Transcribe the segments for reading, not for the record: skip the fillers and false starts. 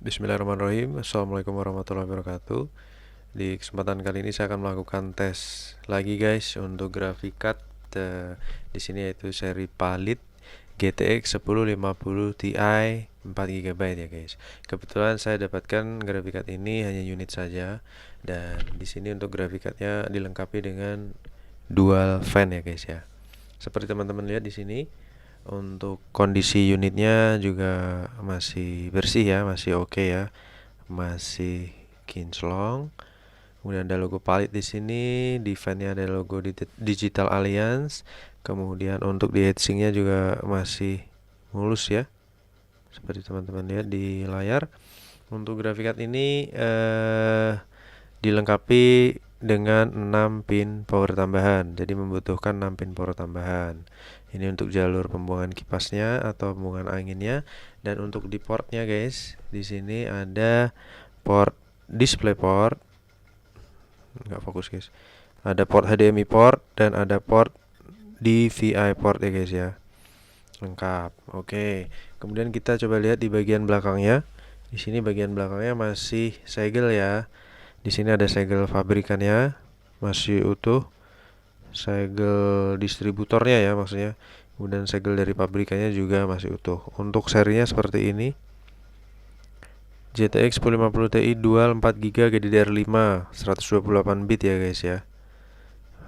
Bismillahirrahmanirrahim. Assalamualaikum warahmatullahi wabarakatuh. Di kesempatan kali ini saya akan melakukan tes lagi guys untuk graphic card di sini, yaitu seri Palit GTX 1050 Ti 4 GB ya guys. Kebetulan saya dapatkan graphic card ini hanya unit saja, dan di sini untuk graphic cardnya dilengkapi dengan dual fan ya guys ya. Seperti teman-teman lihat di sini, untuk kondisi unitnya juga masih bersih ya, masih oke ya, masih kinclong. Kemudian ada logo Palit di sini, di fan-nya ada logo Digital Alliance. Kemudian untuk di heatsinknya juga masih mulus ya, seperti teman-teman lihat di layar. Untuk graphic card ini dilengkapi dengan 6 pin power tambahan, jadi membutuhkan 6 pin power tambahan. Ini untuk jalur pembuangan kipasnya atau pembuangan anginnya. Dan untuk di portnya guys, di sini ada port display port, nggak fokus guys, ada port HDMI port dan ada port DVI port ya guys ya, lengkap. Oke, kemudian kita coba lihat di bagian belakangnya. Di sini bagian belakangnya masih segel ya. Di sini ada segel pabrikannya masih utuh, segel distributornya ya maksudnya, kemudian segel dari pabrikannya juga masih utuh. Untuk serinya seperti ini, GTX 1050 Ti dual 4GB GDDR5 128 bit ya guys ya.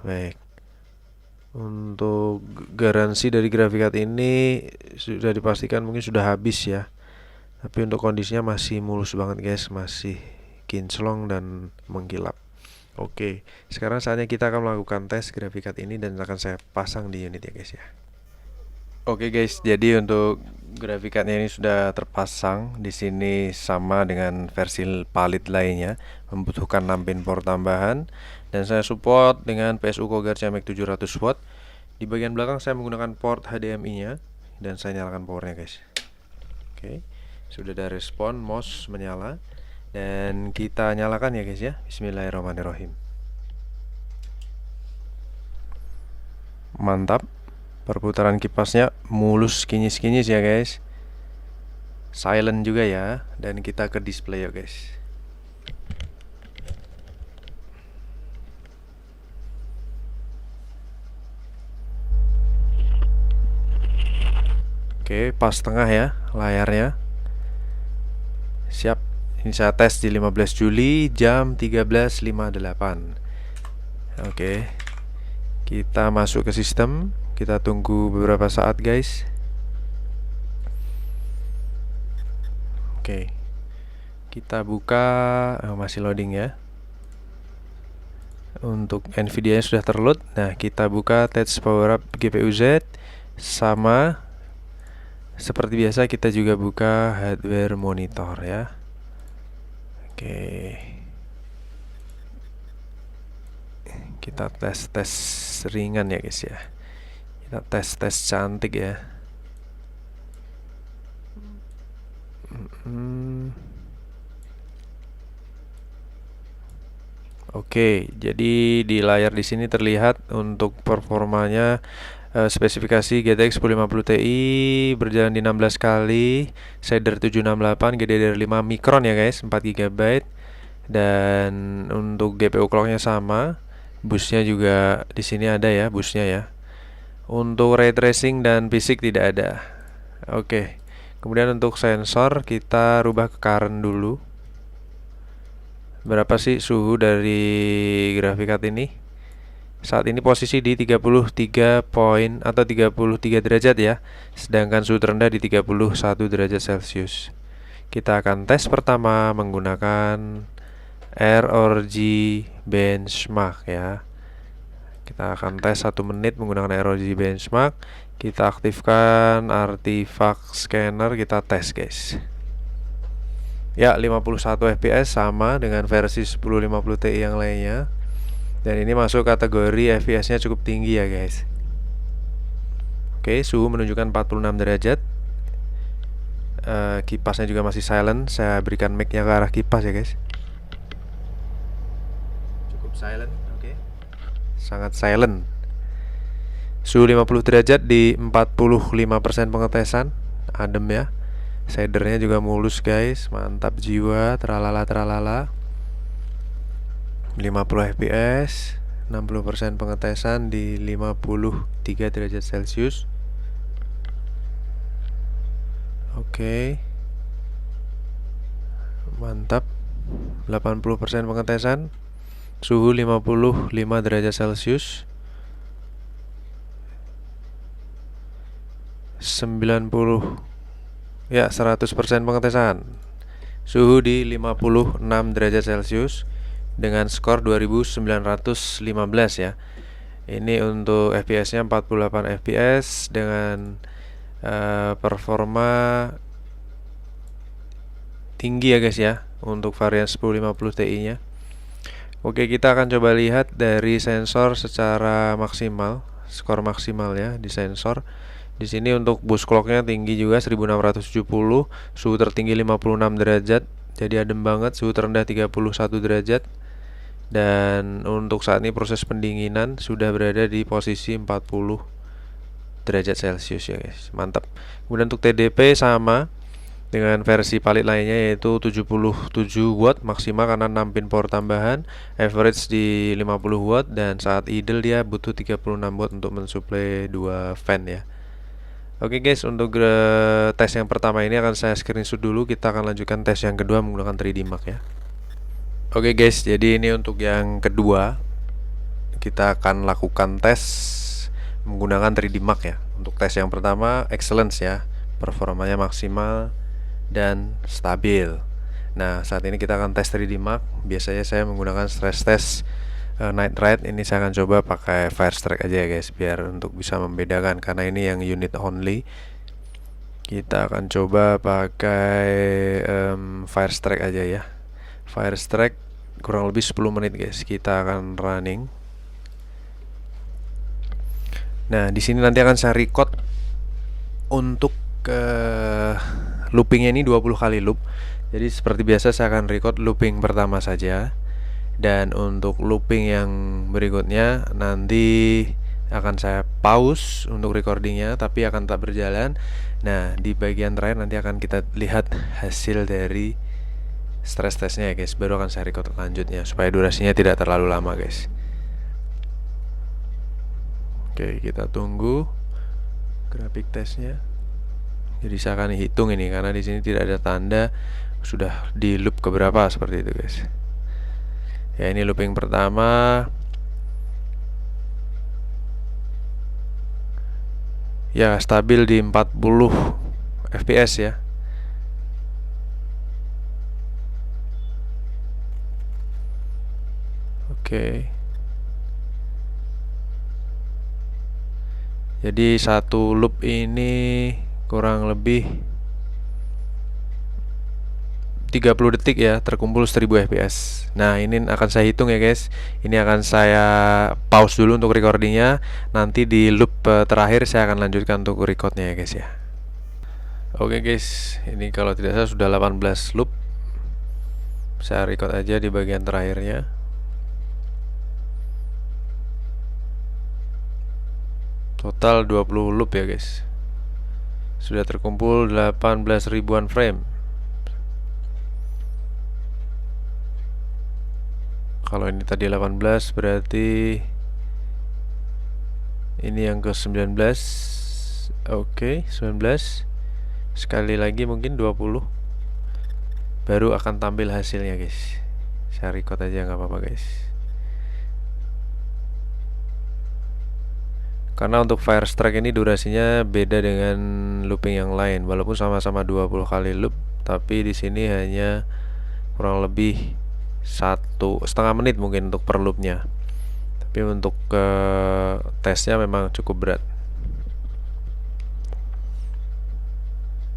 Baik, untuk garansi dari graphic card ini sudah dipastikan mungkin sudah habis ya, tapi untuk kondisinya masih mulus banget guys, masih kinclong dan mengkilap. Oke, sekarang saatnya kita akan melakukan tes graphic card ini dan akan saya pasang di unit ya guys ya. Oke guys, jadi untuk graphic cardnya ini sudah terpasang. Di sini sama dengan versi Palit lainnya, membutuhkan 6 pin port tambahan, dan saya support dengan PSU Cougar Ciamec 700W. Di bagian belakang saya menggunakan port HDMI-nya dan saya nyalakan powernya guys. Oke, sudah ada respon mouse menyala. Dan kita nyalakan ya guys ya. Bismillahirrahmanirrahim. Mantap, perputaran kipasnya mulus kinyis-kinyis ya guys, silent juga ya. Dan kita ke display ya guys. Oke, pas tengah ya layarnya. Siap. Ini saya tes di 15 Juli jam 13.58. Oke, kita masuk ke sistem. Kita tunggu beberapa saat guys. Oke, kita buka. Masih loading ya. Untuk Nvidia nya sudah terload. Nah, kita buka Touch Power Up GPU Z. Sama seperti biasa kita juga buka hardware monitor ya. Oke, kita tes ringan ya guys ya. Kita tes cantik ya. Oke, jadi di layar di sini terlihat untuk performanya, spesifikasi GTX 1050 Ti berjalan di 16 kali, shader 768, GDDR5 Micron ya guys, 4 GB. Dan untuk GPU clocknya sama, busnya juga di sini ada ya, busnya ya. Untuk ray tracing dan fisik tidak ada. Oke, kemudian untuk sensor kita rubah ke current dulu. Berapa sih suhu dari graphic card ini? Saat ini posisi di 33 poin atau 33 derajat ya, sedangkan suhu terendah di 31 derajat Celcius. Kita akan tes pertama menggunakan ROG Benchmark ya. Kita akan tes 1 menit menggunakan ROG Benchmark. Kita aktifkan artifact scanner, kita tes guys. Ya, 51 fps sama dengan versi 1050 Ti yang lainnya. Dan ini masuk kategori fps nya cukup tinggi ya guys. Oke, suhu menunjukkan 46 derajat. Kipasnya juga masih silent. Saya berikan mic-nya ke arah kipas ya guys. Cukup silent, oke. Sangat silent. Suhu 50 derajat di 45% pengetesan, adem ya. Shadernya juga mulus guys, mantap jiwa, tralala tralala. 50 fps, 60% pengetesan di 53 derajat Celcius. Oke. Mantap. 80% pengetesan. Suhu 55 derajat Celcius. 90 ya 100% pengetesan. Suhu di 56 derajat Celcius dengan skor 2915 ya. Ini untuk FPS-nya 48 FPS dengan performa tinggi ya guys ya untuk varian 1050 Ti-nya. Oke, kita akan coba lihat dari sensor secara maksimal, skor maksimal ya di sensor. Di sini untuk boost clock-nya tinggi juga 1670, suhu tertinggi 56 derajat, jadi adem banget, suhu terendah 31 derajat. Dan untuk saat ini proses pendinginan sudah berada di posisi 40 derajat Celcius ya guys. Mantap. Kemudian untuk TDP sama dengan versi Palit lainnya, yaitu 77 watt maksimal karena 6 pin power tambahan, average di 50 watt, dan saat idle dia butuh 36 watt untuk mensuplai 2 fan ya. Oke guys, untuk tes yang pertama ini akan saya screenshot dulu. Kita akan lanjutkan tes yang kedua menggunakan 3D Mark ya. Oke guys, jadi ini untuk yang kedua kita akan lakukan tes menggunakan 3D Mark ya. Untuk tes yang pertama excellence ya, performanya maksimal dan stabil. Nah, saat ini kita akan tes 3D Mark. Biasanya saya menggunakan stress test night ride. Ini saya akan coba pakai Firestrike aja ya guys, biar untuk bisa membedakan, karena ini yang unit only. Kita akan coba pakai Firestrike aja ya. Firestrike kurang lebih 10 menit guys. Kita akan running. Nah, di sini nanti akan saya record untuk loopingnya ini 20 kali loop. Jadi seperti biasa saya akan record looping pertama saja, dan untuk looping yang berikutnya nanti akan saya pause untuk recordingnya, tapi akan tetap berjalan. Nah, di bagian terakhir nanti akan kita lihat hasil dari stress testnya ya guys, baru akan saya record lanjutnya supaya durasinya tidak terlalu lama guys. Oke, kita tunggu grafik tesnya. Jadi saya akan hitung ini karena di sini tidak ada tanda sudah di loop keberapa, seperti itu guys. Ya, ini looping pertama. Ya, stabil di 40 fps ya. Oke. Jadi satu loop ini kurang lebih 30 detik ya, terkumpul 1000 fps. Nah, ini akan saya hitung ya guys. Ini akan saya pause dulu untuk recordingnya. Nanti di loop terakhir saya akan lanjutkan untuk recordnya ya guys ya. Oke guys, ini kalau tidak salah sudah 18 loop. Saya record aja di bagian terakhirnya. Total 20 loop ya guys. Sudah terkumpul 18 ribuan frame. Kalau ini tadi 18, berarti ini yang ke 19. Oke, 19. Sekali lagi mungkin 20. Baru akan tampil hasilnya guys. Saya record aja nggak apa-apa guys. Karena untuk Firestrike ini durasinya beda dengan looping yang lain. Walaupun sama-sama 20 kali loop, tapi di sini hanya kurang lebih 1,5 menit mungkin untuk per loopnya. Tapi untuk tesnya memang cukup berat.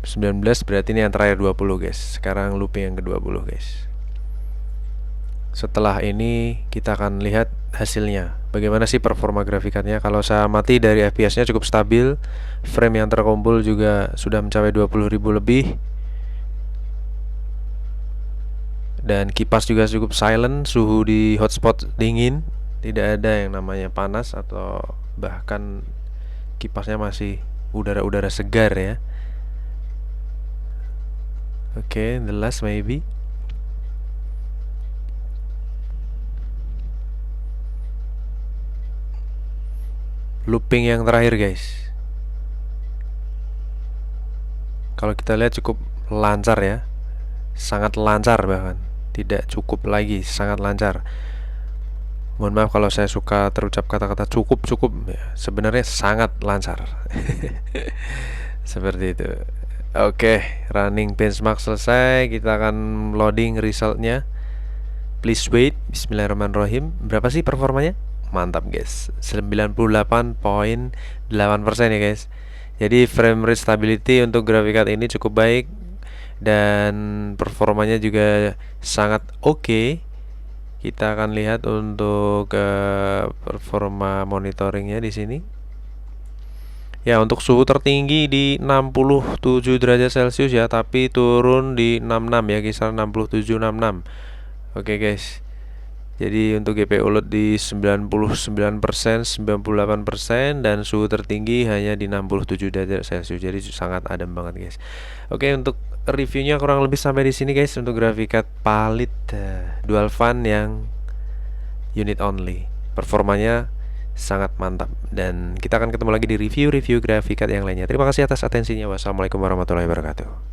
19 berarti ini yang terakhir 20 guys. Sekarang looping yang ke-20 guys. Setelah ini kita akan lihat hasilnya. Bagaimana sih performa grafiknya? Kalau saya amati dari FPS-nya cukup stabil. Frame yang terkumpul juga sudah mencapai 20.000 lebih. Dan kipas juga cukup silent. Suhu di hotspot dingin. Tidak ada yang namanya panas atau bahkan kipasnya masih udara-udara segar ya. Oke, the last maybe. Looping yang terakhir guys. Kalau kita lihat cukup lancar ya, sangat lancar, bahkan tidak cukup lagi, sangat lancar. Mohon maaf kalau saya suka terucap kata-kata cukup ya, sebenarnya sangat lancar. Seperti itu. Oke, running benchmark selesai. Kita akan loading resultnya. Please wait. Bismillahirrahmanirrahim. Berapa sih performanya? Mantap guys, 98.8% ya guys. Jadi frame rate stability untuk graphic card ini cukup baik dan performanya juga sangat oke. Kita akan lihat untuk performa monitoringnya di sini. Ya, untuk suhu tertinggi di 67 derajat Celcius ya, tapi turun di 66 ya, kisaran 67-66. Oke guys. Jadi untuk GPU load di 99%, 98% dan suhu tertinggi hanya di 67 derajat Celcius. Jadi sangat adem banget guys. Oke, untuk reviewnya kurang lebih sampai di sini guys untuk graphic card Palit Dual Fan yang unit only. Performanya sangat mantap dan kita akan ketemu lagi di review graphic card yang lainnya. Terima kasih atas atensinya. Wassalamualaikum warahmatullahi wabarakatuh.